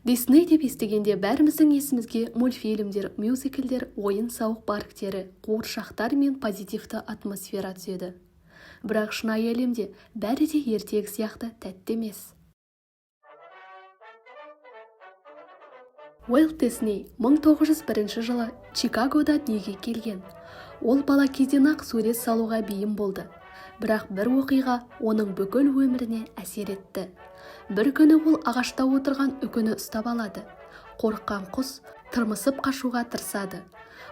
Дисней деп естігенде бәріміздің есімізге мультфильмдер, мюзиклдер, ойын-сауық парктері, қуыршақтар мен позитивті атмосфера түседі. Бірақ шынайы әлемде бәрі де ертегі сияқты тәтті емес. Уолт Дисней 1901 жылы Чикагода дүниеге келген. Ол бала кезден-ақ сурет салуға бейім болды. Бірақ бір оқиға оның бүкіл өміріне әсер етті. Бір күні ол ағашта отырған үкіні ұстап алады. Қорыққан құс тырмысып қашуға тырысады.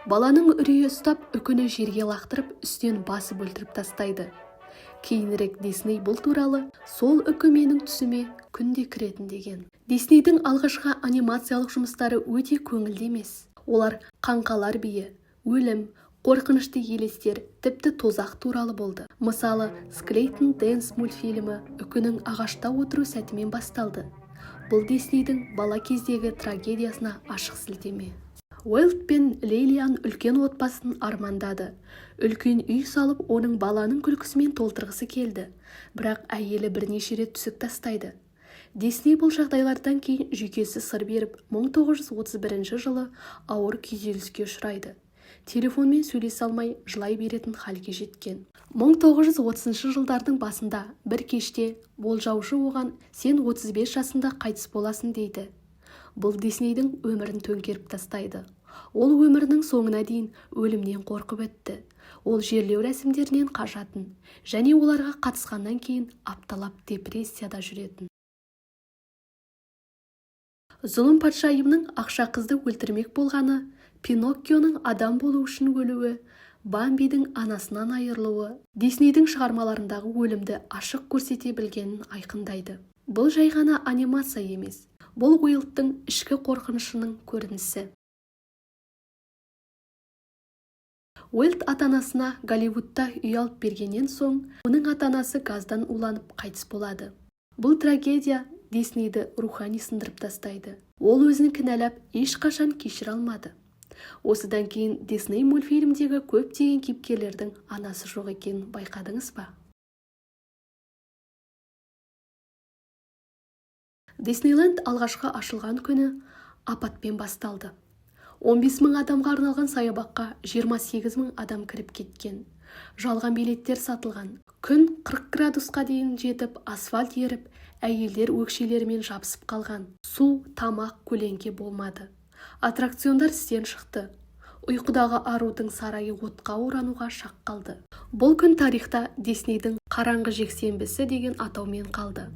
Баланың үрейі ұстап үкіні жерге лақтырып, үстінен басып өлтіріп тастайды. Кейінірек Дисней бұл туралы сол үкі менің түсіме күнде кіретін деген. Диснейдің алғашқы анимациялық жұмыстары өте көңілді емес. Олар қаңқалар биі, өлім, қорқынышты елестер, тіпті тозақ туралы болды. Мысалы, Скелетон Дэнс мультфильмі үкінің ағашта отыру сәтімен басталды. Бұл Диснейдің бала кездегі трагедиясына ашық сілтеме. Уолт пен Лилиан үлкен отбасын армандады. Үлкен үй салып, оның баланың күлкісімен толтырғысы келді. Бірақ әйелі бірнеше рет түсік тастайды. Дисней бұл жағдайлардан кейін жүйкесі сыр беріп, 1931 жылы ауыр күйзеліске ұшырайды. Телефонмен сөйлесе алмай жылай беретін халге жеткен. 1930 жылдардың басында бір кеште болжаушы оған «Сен 35 жасында қайтыс боласың» дейді. Бұл Диснейдің өмірін төңкеріп тастайды. Ол өмірінің соңына дейін өлімнен қорқып өтті. Ол жерлеу рәсімдерінен қашатын және оларға қатысқаннан кейін апталап депрессияда жүретін. Зұлым патшайымның ақша қызды өлтірмек болғаны, Пиноккионың адам болу үшін өлуі, Бамбидің анасынан айырылуы Диснейдің шығармаларындағы өлімді ашық көрсете білгенін айқындайды. Бұл жай ғана анимация емес. Бұл Уолттың ішкі қорқынышының көрінісі. Уолт ата-анасына Голливудта үй алып бергеннен соң, оның ата-анасы газдан уланып қайтыс болады. Бұл трагедия Диснейді рухани сындырып тастайды. Ол өзін кінәлап, ешқашан кешіре алмады. Осыдан кейін Дисней мультфильмдегі көптеген кейіпкерлердің анасы жоқ екенін байқадыңыз ба? Диснейленд алғашқы ашылған күні апатпен басталды. 15 000 адамға арналған саябаққа 28 000 адам кіріп кеткен. Жалған билеттер сатылған. Күн 40 градусқа дейін жетіп, асфальт еріп, әйелдер өкшелерімен жабысып қалған. Су, тамақ, көлеңке болмады. Аттракциондар істен шықты. Ұйқыдағы арудың сарайы отқа орануға шақ қалды. Бұл күн тарихта Диснейдің қараңғы жексенбісі деген атаумен қалды.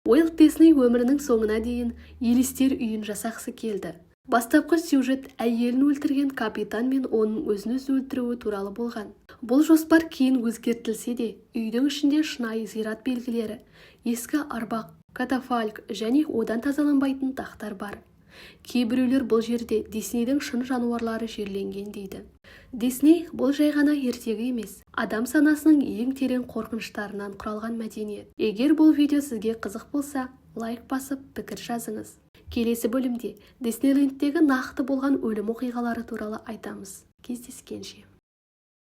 Уолт Дисней өмірінің соңына дейін елестер үйін жасақсы келді. Бастапқы сюжет әйелін өлтірген капитан мен оның өзін-өзі өлтіруі туралы болған. Бұл жоспар кейін өзгертілсе де, үйдің ішінде шынайы зират белгілері, ескі арбақ, катафальк және одан тазаланбайтын тақтар бар. Кейбіреулер бұл жерде Диснейдің шын жануарлары жерленген дейді. Дисней бұл жай ғана ертегі емес, адам санасының ең терең қорқыныштарынан құралған мәдениет. Егер бұл видео сізге қызық болса, лайк басып пікір жазыңыз. Келесі бөлімде Диснейлендтегі нақты болған өлім оқиғалары туралы айтамыз. Кездескенше.